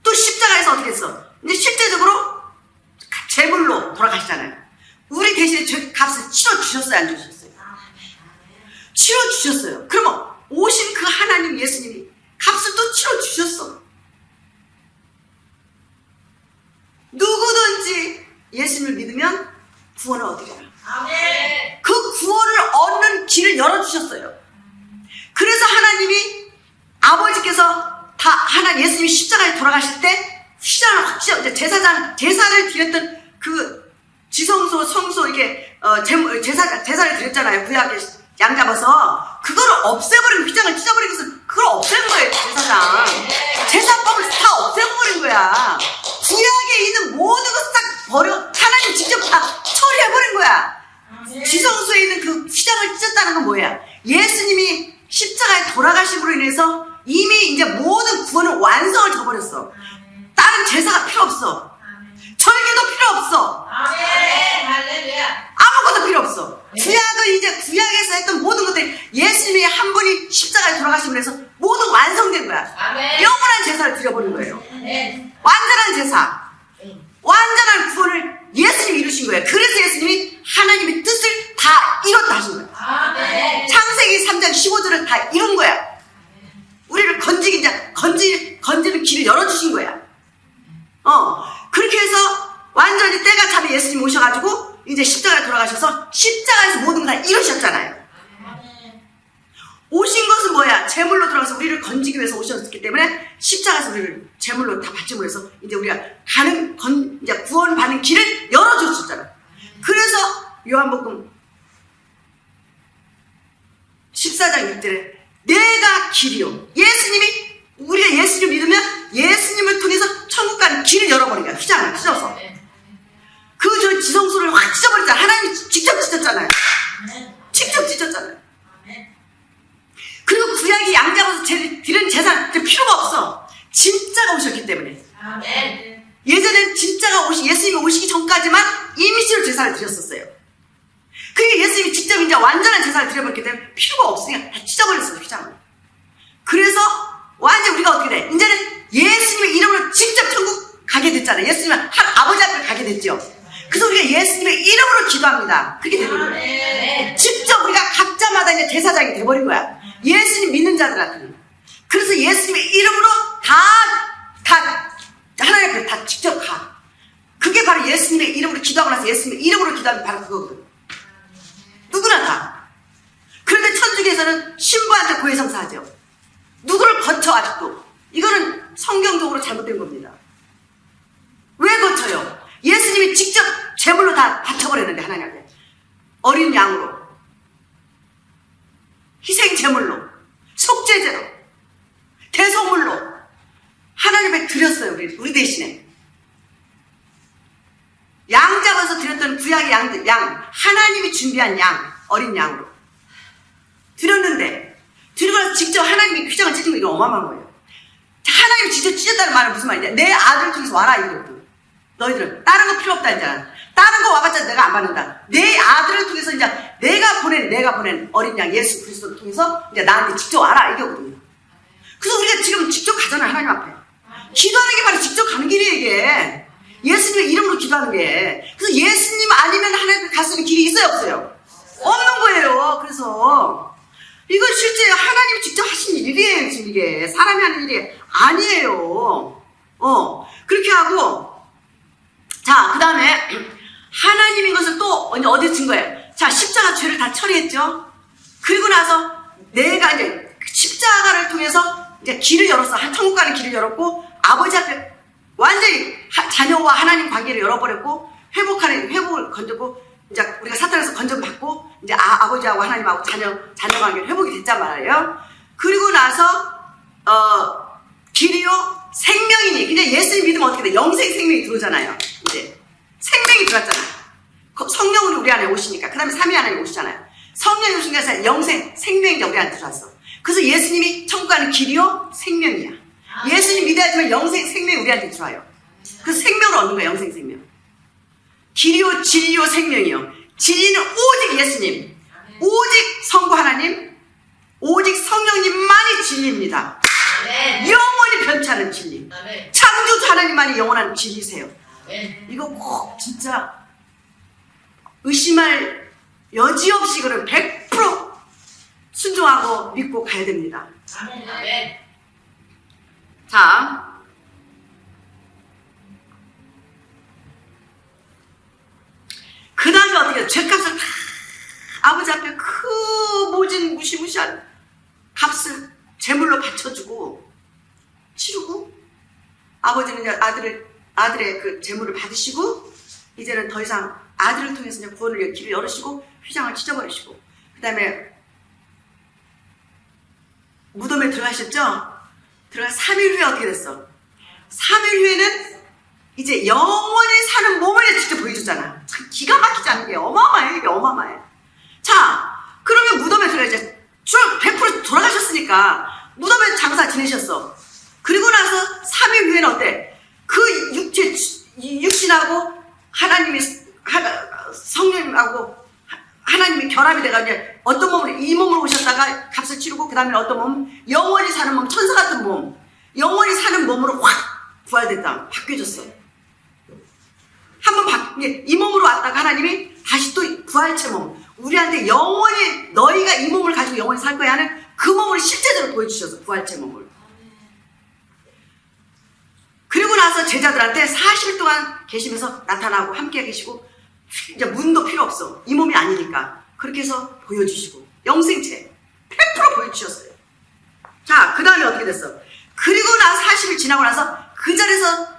또 십자가에서 어떻게 했어? 이제 실제적으로 제물로 돌아가시잖아요. 우리 대신에 죄 값을 치러주셨어요? 안 주셨어요? 치러주셨어요. 그러면 오신 그 하나님 예수님이 값을 또 치러주셨어. 누구든지 예수님을 믿으면 구원을 얻으리라. 그 구원을 얻는 길을 열어주셨어요. 그래서 하나님이 아버지께서 다 하나님 예수님이 십자가에 돌아가실 때 이제 제사를 드렸던 그 지성소 성소 이게 제사를 드렸잖아요. 구약에 양 잡아서 그거를 없애버리고 휘장을 찢어버리고 해서 그걸 없앤 거예요. 제사법을 다 없애버린 거야. 구약에 있는 모든 것을 딱 버려 하나님 직접 다 처리해버린 거야. 지성소에 있는 그 휘장을 찢었다는 건 뭐야? 예수님이 십자가에 돌아가심으로 인해서 이미 이제 모든 구원을 완성을 줘버렸어. 다른 제사가 필요 없어. 절기도 필요 없어. 아무것도 필요 없어. 구약은 이제 구약에서 했던 모든 것들이 예수님이 한 분이 십자가에 돌아가심으로 해서 모두 완성된 거야. 영원한 제사를 드려버린 거예요. 완전한 제사, 완전한 구원을 예수님이 이루신 거예요. 그래서 예수님이 하나님의 뜻을 다 이뤘다 하신 거예요. 창세기 3장 15절을 다 이룬 거야. 우리를 건지는 길을 열어주신 거야. 그렇게 해서 완전히 때가 차면 예수님 오셔가지고 이제 십자가에 돌아가셔서 십자가에서 모든 걸 다 이루셨잖아요. 오신 것은 뭐야? 제물로 들어가서 우리를 건지기 위해서 오셨기 때문에 십자가에서 우리를 제물로 다 바치고 해서 이제 우리가 이제 구원받는 길을 열어주셨잖아요. 그래서 요한복음 14장 6절에 내가 길이요. 우리가 예수님을 믿으면 예수님을 통해서 천국 가는 길을 열어버린 거야. 휘장을 찢어서. 그 지성소를 확 찢어버렸잖아요. 하나님이 직접 찢었잖아요. 직접 찢었잖아요. 그리고 구약이 양 잡아서 드린 제사 필요가 없어. 진짜가 오셨기 때문에. 예전엔 진짜가 예수님이 오시기 전까지만 이미지로 제사를 드렸었어요. 그게 예수님이 직접 이제 완전한 제사를 드려버렸기 때문에 필요가 없으니까 다 찢어버렸어요. 휘장을. 그래서 완전 우리가 어떻게 돼? 이제는 예수님의 이름으로 직접 천국 가게 됐잖아요. 예수님은 아버지 앞에 가게 됐죠. 그래서 우리가 예수님의 이름으로 기도합니다. 그렇게 되는 거예요. 직접 우리가 각자마다 이제 제사장이 돼버린 거야. 예수님 믿는 자들한테. 그래서 예수님의 이름으로 다 하나님 앞에 다 직접 가. 그게 바로 예수님의 이름으로 기도하고 나서 예수님의 이름으로 기도하면 바로 그거거든. 누구나 다. 그런데 천주교에서는 신부한테 고해성사하죠. 누구를 거쳐 아직도. 이거는 성경적으로 잘못된 겁니다. 왜 거쳐요? 예수님이 직접 제물로 다 바쳐버렸는데 하나님 앞에. 어린 양으로. 희생제물로. 속죄제로. 대속물로. 하나님 앞에 드렸어요. 우리 대신에. 양 잡아서 드렸던 구약의 양. 하나님이 준비한 양. 어린 양으로. 드렸는데 드리고 나서 직접 하나님이 휘장을 찢은 거 이거 어마어마한 거예요. 하나님이 직접 찢었다는 말은 무슨 말이냐? 내 아들을 통해서 와라 이거거든. 너희들은 다른 거 필요 없다 이제. 다른 거 와봤자 내가 안 받는다. 내 아들을 통해서 이제 내가 보낸 어린 양 예수 그리스도를 통해서 이제 나한테 직접 와라 이거거든요. 그래서 우리가 지금 직접 가잖아요 하나님 앞에. 기도하는 게 바로 직접 가는 길이에요 이게. 예수님의 이름으로 기도하는 게. 그래서 예수님 예수님 아니면 하나님 갈 수 있는 길이 있어요, 없어요? 없는 거예요. 그래서 이건 실제 하나님이 직접 하신 일이에요. 지금 이게 사람이 하는 일이 아니에요. 그렇게 하고, 자, 그 다음에 하나님인 것을 또 어디에 진 거예요? 자, 십자가 죄를 다 처리했죠. 그리고 나서 내가 이제 십자가를 통해서 이제 길을 열었어. 천국 가는 길을 열었고, 아버지 앞에 완전히 자녀와 하나님 관계를 열어버렸고, 회복을 건졌고, 이제 우리가 사탄에서 건져받고, 이제 아버지하고 하나님하고 자녀 관계를 회복이 됐단 말이에요. 그리고 나서, 길이요, 생명이니. 그냥 예수님 믿으면 어떻게 돼? 영생 생명이 들어오잖아요. 이제. 생명이 들어왔잖아요. 성령으로 우리 안에 오시니까. 그 다음에 삼위 하나님 오시잖아요. 성령이 오시니까 영생, 생명이 우리 안에 들어왔어. 그래서 예수님이 천국 가는 길이요, 생명이야. 예수님 믿어야지만 영생, 생명이 우리한테 들어와요. 그래서 생명을 얻는 거야, 영생 생명. 길이요, 진리요, 생명이요. 진리는 오직 예수님, 오직 성부 하나님, 오직 성령님만이 진리입니다. 영원히 변치 않은 진리. 창조주 하나님만이 영원한 진리세요. 이거 꼭 진짜 의심할 여지 없이 그런 100% 순종하고 믿고 가야 됩니다. 자, 그 다음에 어떻게 해요? 죄값을 다 아버지 앞에 그 모진 무시무시한 값을 제물로 바쳐주고 치르고, 아버지는 이제 아들의 그 제물을 받으시고, 이제는 더 이상 아들을 통해서 이제 구원을 길을 열으시고 휘장을 찢어버리시고, 그 다음에 무덤에 들어가셨죠? 들어가 3일 후에 어떻게 됐어? 3일 후에는 이제 영원히 사는 몸을 직접 보여줬잖아. 참 기가 막히지 않은 게 어마어마해. 이게 어마어마해. 자, 그러면 무덤에 들어가 이제 쭉 100% 돌아가셨으니까 무덤에 장사 지내셨어. 그리고 나서 3일 후에는 어때? 그 육신하고 하나님이, 성령님하고 하나님이 결합이 돼가지고 어떤 몸으로, 이 몸으로 오셨다가 값을 치르고, 그 다음에 어떤 몸, 영원히 사는 몸, 천사 같은 몸, 영원히 사는 몸으로 확 부활됐다. 바뀌어졌어. 한번 이 몸으로 왔다가 하나님이 다시 또 부활체 몸, 우리한테 영원히 너희가 이 몸을 가지고 영원히 살 거야 하는 그 몸을 실제적으로 보여주셔서 부활체 몸을. 그리고 나서 제자들한테 40일 동안 계시면서 나타나고 함께 계시고, 이제 문도 필요 없어. 이 몸이 아니니까. 그렇게 해서 보여주시고, 영생체 100% 보여주셨어요. 자, 그 다음에 어떻게 됐어? 그리고 나서 40일 지나고 나서 그 자리에서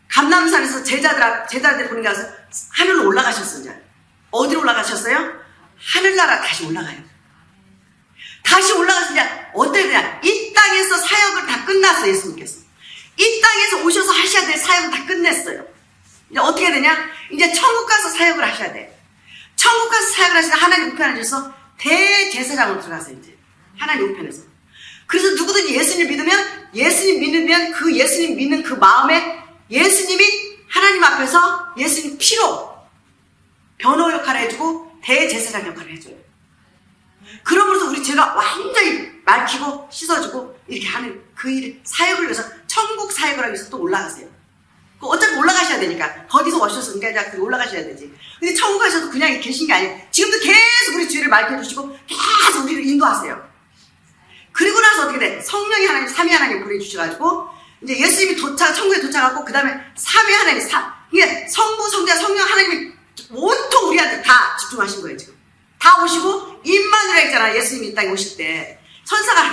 감람산에서 제자들 보는 게 아니라 하늘로 올라가셨어요. 이제. 어디로 올라가셨어요? 하늘나라 다시 올라가요. 다시 올라가서 이제 어떻게 되냐? 이 땅에서 사역을 다 끝났어요. 예수님께서. 이 땅에서 오셔서 하셔야 될 사역을 다 끝냈어요. 이제 어떻게 되냐? 이제 천국 가서 사역을 하셔야 돼. 천국 가서 사역을 하시다 하나님 우편에 주셔서 대제사장으로 들어가세요. 이제 하나님 우편에서. 그래서 누구든지 예수님 믿으면 그 예수님 믿는 그 마음에 예수님이 하나님 앞에서 예수님 피로 변호 역할을 해주고 대제사장 역할을 해줘요. 그러면서 우리 죄가 완전히 맑히고 씻어주고 이렇게 하는 그 일, 사역을 위해서, 천국 사역을 하기 위해서 또 올라가세요. 어차피 올라가셔야 되니까. 거기서 오셨으니까 이제 올라가셔야 되지. 근데 천국 가셔도 그냥 계신 게 아니에요. 지금도 계속 우리 죄를 맑혀주시고 계속 우리를 인도하세요. 그리고 나서 어떻게 돼? 성령이 하나님, 삼위 하나님 보내주셔가지고 이제 예수님이 천국에 도착하고, 그 다음에 삼위 하나님, 이게 성부, 성자, 성령 하나님이 온통 우리한테 다 집중하신 거예요, 지금. 다 오시고, 임마누엘 있잖아. 예수님이 이 땅에 오실 때. 천사가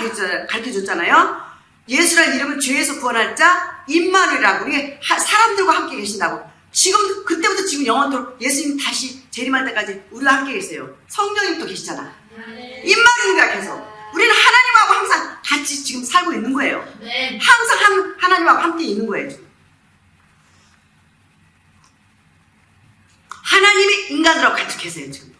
가르쳐줬잖아요. 예수라는 이름은 죄에서 구원할 자, 임마누엘이라고. 이게 사람들과 함께 계신다고. 지금, 그때부터 지금 영원토록 예수님 다시 재림할 때까지 우리와 함께 계세요. 성령님도 계시잖아. 임마누엘이라 계속. 우리는 하나님하고 항상 같이 지금 살고 있는 거예요. 항상 하나님하고 함께 있는 거예요, 지금. 하나님이 인간들하고 같이 계세요, 지금.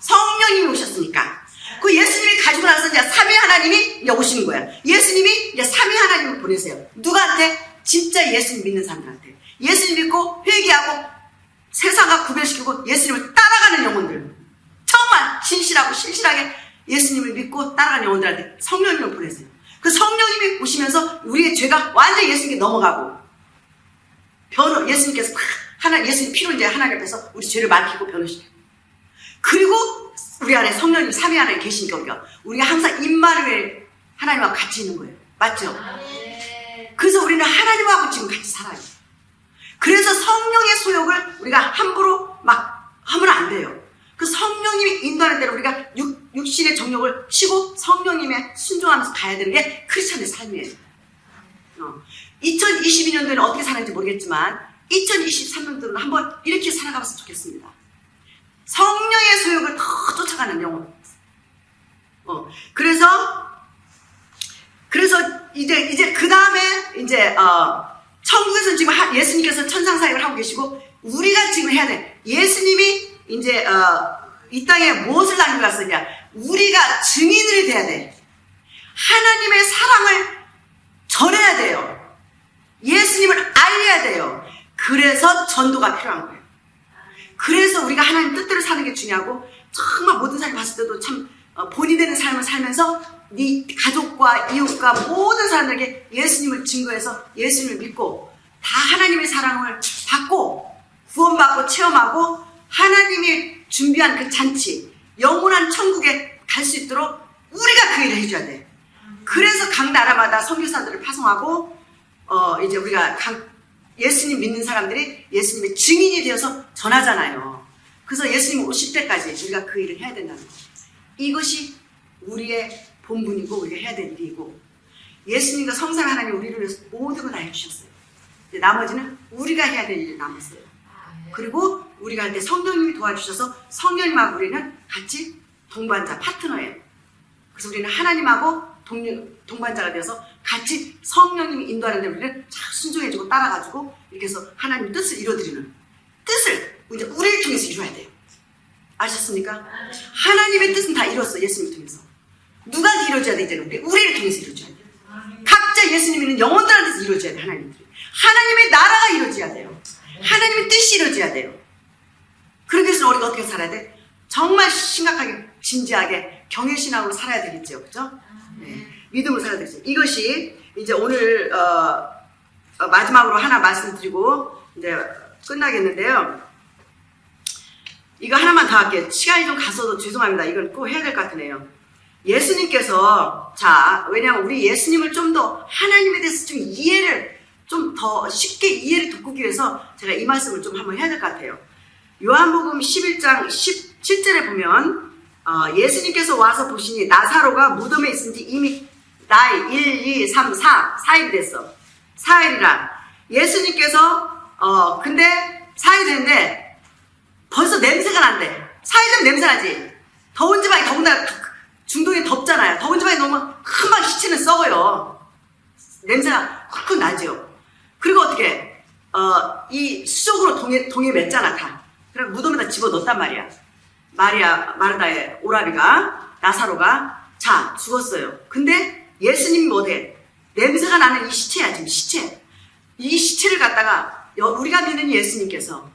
성령님이 오셨으니까. 그 예수님이 가지고 나서 이제 삼위 하나님이 이제 오시는 거야. 예수님이 이제 삼위 하나님을 보내세요. 누구한테? 진짜 예수님 믿는 사람들한테. 예수님 믿고 회개하고 세상과 구별시키고 예수님을 따라가는 영혼들. 정말 신실하게 예수님을 믿고 따라가는 영혼들한테 성령님을 보내세요. 그 성령님이 오시면서 우리의 죄가 완전히 예수님께 넘어가고, 예수님께서 예수님 피로 이제 하나님 앞에서 우리 죄를 밝히고 변호시켜요. 그리고 우리 안에 성령님 삼위 안에 계시니까 우리가 항상 임마누엘 하나님하고 같이 있는 거예요. 맞죠? 아멘. 그래서 우리는 하나님하고 지금 같이 살아요. 그래서 성령의 소욕을 우리가 함부로 막 하면 안 돼요. 그 성령님이 인도하는 대로 우리가 육신의 정욕을 치고 성령님의 순종하면서 가야 되는 게 크리스천의 삶이에요. 2022년도에는 어떻게 사는지 모르겠지만 2023년도는 한번 이렇게 살아가봤으면 좋겠습니다. 성령의 소욕을 더 쫓아가는 영혼. 그래서 이제 그 다음에 이제 천국에서 지금 예수님께서 천상사역을 하고 계시고 우리가 지금 해야 돼. 예수님이 이제 이 땅에 무엇을 나누고 갔었냐? 우리가 증인들이 돼야 돼. 하나님의 사랑을 전해야 돼요. 예수님을 알려야 돼요. 그래서 전도가 필요한 거예요. 그래서 우리가 하나님 뜻대로 사는 게 중요하고 정말 모든 사람이 봤을 때도 참 본이 되는 삶을 살면서 네 가족과 이웃과 모든 사람들에게 예수님을 증거해서 예수님을 믿고 다 하나님의 사랑을 받고 구원받고 체험하고 하나님이 준비한 그 잔치 영원한 천국에 갈 수 있도록 우리가 그 일을 해줘야 돼. 그래서 각 나라마다 선교사들을 파송하고 이제 우리가 예수님 믿는 사람들이 예수님의 증인이 되어서 전하잖아요. 그래서 예수님 오실 때까지 우리가 그 일을 해야 된다는 거예요. 이것이 우리의 본분이고 우리가 해야 될 일이고 예수님과 성삼위 하나님 우리를 위해서 모든 걸 다 해주셨어요. 나머지는 우리가 해야 될 일이 남았어요. 그리고 우리가 할 때 성령님이 도와주셔서 성령님하고 우리는 같이 동반자, 파트너예요. 그래서 우리는 하나님하고 동반자가 되어서 같이 성령님이 인도하는 데 우리는 잘 순종해주고 따라가지고 이렇게 해서 하나님 뜻을 이루어드리는 뜻을 이제 우리를 통해서 이루어야 돼요. 아셨습니까? 하나님의 뜻은 다 이뤘어. 예수님을 통해서. 누가 이루어져야 돼? 이제는 우리를 통해서 이루어져야 돼요. 각자 예수님 믿는 영혼들한테서 이루어져야 돼. 하나님의 나라가 이루어져야 돼요. 하나님의 뜻이 이루어져야 돼요. 그러기 위해서 우리가 어떻게 살아야 돼? 정말 심각하게 진지하게 경외신앙으로 살아야 되겠죠. 그죠? 네. 믿음으로 살아야 되겠죠. 이것이 이제 오늘 마지막으로 하나 말씀드리고 이제 끝나겠는데요. 이거 하나만 더 할게요. 시간이 좀 갔어도 죄송합니다. 이걸 꼭 해야 될 것 같으네요. 예수님께서 왜냐하면 우리 예수님을 좀 더 하나님에 대해서 좀 이해를 좀 더 쉽게 이해를 돕기 위해서 제가 이 말씀을 좀 한번 해야 될 것 같아요. 요한복음 11장 17절에 보면 예수님께서 와서 보시니 나사로가 무덤에 있은지 이미 나이 1, 2, 3, 4일이 됐어. 4일이라 예수님께서 근데 4일이 됐는데 벌써 냄새가 난대. 4일 전 냄새 나지. 더운 지방이 더군다나 중동이 덥잖아요. 더운 지방이 너무 금방 시체는 썩어요. 냄새가 훅 나죠. 그리고 어떻게 이 수족으로 동에 맸잖아 다. 그래서 무덤에다 집어넣었단 말이야. 마르다의 오라비가 나사로가 죽었어요. 근데 예수님이 뭐래? 냄새가 나는 이 시체야 지금 시체. 이 시체를 갖다가 우리가 믿는 예수님께서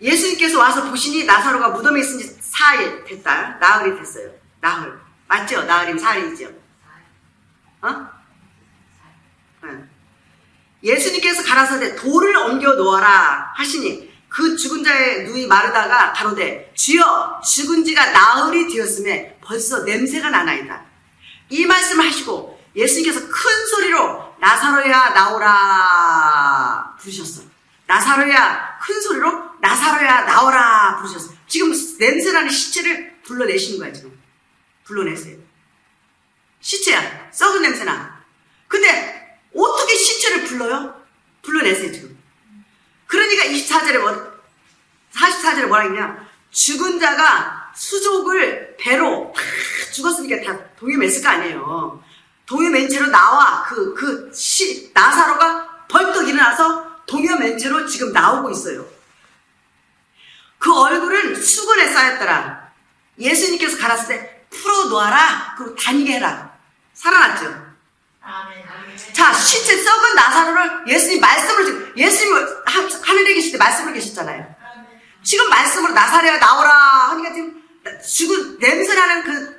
예수님께서 와서 보시니 나사로가 무덤에 있은 지 4일 됐다. 나흘이 됐어요. 나흘. 맞죠? 나흘이면 4일이죠. 예수님께서 가라사대 돌을 옮겨 놓아라 하시니 그 죽은 자의 누이 마르다가 가로되 주여 죽은 지가 나흘이 되었음에 벌써 냄새가 나나이다. 이 말씀을 하시고 예수님께서 큰 소리로 나사로야 나오라 부르셨어. 나사로야 큰 소리로 나사로야 나오라 부르셨어. 지금 냄새나는 시체를 불러내시는 거야. 지금 불러내세요. 시체야. 썩은 냄새나. 근데 어떻게 시체를 불러요? 불러내세요 지금. 그러니까 44절에 뭐라 했냐? 죽은 자가 수족을 배로 다 죽었으니까 다 동요 맸을 거 아니에요. 동요 맨 채로 나와. 나사로가 벌떡 일어나서 동요 맨 채로 지금 나오고 있어요. 그 얼굴은 수건에 쌓였더라. 예수님께서 가라사대 때 풀어놓아라. 그리고 다니게 해라. 살아났죠. 자, 시체 썩은 나사로를 예수님 말씀으로 지금 예수님이 하늘에 계실 때 말씀으로 계셨잖아요. 지금 말씀으로 나사로야 나오라 하니까 지금 죽은 냄새나는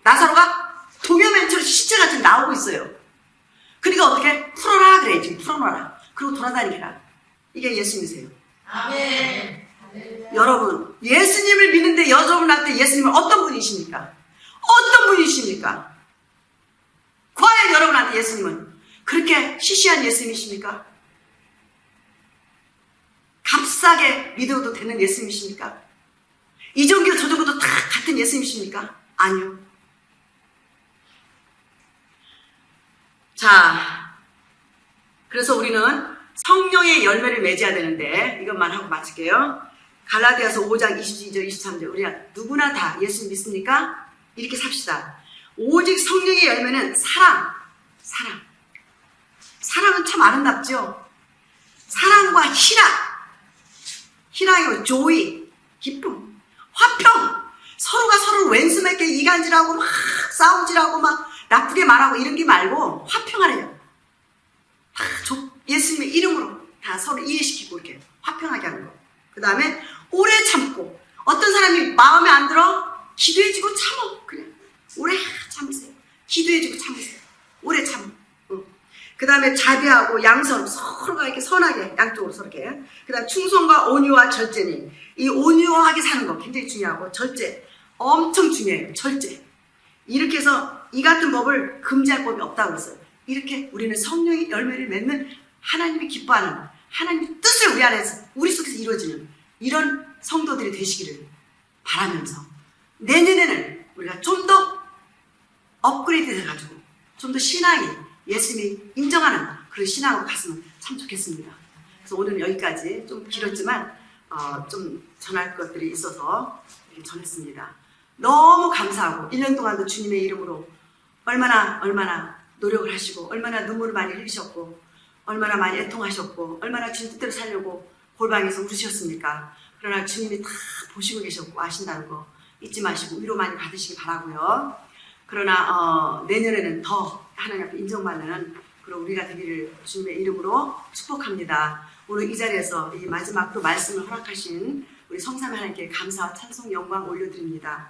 나사로가 동요맨처럼 시체가 지금 나오고 있어요. 돌아다니라. 이게 예수님이세요. 아멘. 여러분, 예수님을 믿는데 여러분한테 예수님은 어떤 분이십니까? 어떤 분이십니까? 과연 여러분한테 예수님은 그렇게 시시한 예수님이십니까? 값싸게 믿어도 되는 예수님이십니까? 이 종교 저 종교도 다 같은 예수님이십니까? 아니요. 자, 그래서 우리는 성령의 열매를 맺어야 되는데 이것만 하고 마칠게요. 갈라디아서 5장 22절 23절 우리가 누구나 다 예수 믿습니까? 이렇게 삽시다. 오직 성령의 열매는 사랑. 사랑은 참 아름답죠? 사랑과 희락이 조이, 기쁨, 화평. 서로가 서로를 왼수 맺게 이간질하고 막 싸우질하고 막 나쁘게 말하고 이런 게 말고 화평하래요. 다 예수님의 이름으로 다 서로 이해시키고 이렇게 화평하게 하는 거. 그 다음에 오래 참고. 어떤 사람이 마음에 안 들어? 기도해주고 참어. 그냥 오래 참으세요. 기도해주고 참으세요. 오래 참어. 그 다음에 자비하고 양선, 서로가 이렇게 선하게 양쪽으로 서로 이렇게. 그 다음 충성과 온유와 절제니. 이 온유하게 사는 거 굉장히 중요하고 절제 엄청 중요해요. 절제. 이렇게 해서 이 같은 법을 금지할 법이 없다고 했어요. 이렇게 우리는 성령의 열매를 맺는 하나님이 기뻐하는 하나님의 뜻을 우리 안에서 우리 속에서 이루어지는 이런 성도들이 되시기를 바라면서 내년에는 우리가 좀 더 업그레이드 돼가지고 좀 더 신앙이 예수님이 인정하는 그런 신앙으로 갔으면 참 좋겠습니다. 그래서 오늘은 여기까지 좀 길었지만 좀 전할 것들이 있어서 이렇게 전했습니다. 너무 감사하고 1년 동안도 주님의 이름으로 얼마나 노력을 하시고 얼마나 눈물을 많이 흘리셨고 얼마나 많이 애통하셨고 얼마나 주님 뜻대로 살려고 골방에서 울으셨습니까? 그러나 주님이 다 보시고 계셨고 아신다는 거 잊지 마시고 위로 많이 받으시기 바라고요. 그러나 내년에는 더 하나님 앞에 인정받는 그런 우리가 되기를 주님의 이름으로 축복합니다. 오늘 이 자리에서 이 마지막 또 말씀을 허락하신 우리 성삼위 하나님께 감사와 찬송 영광 올려드립니다.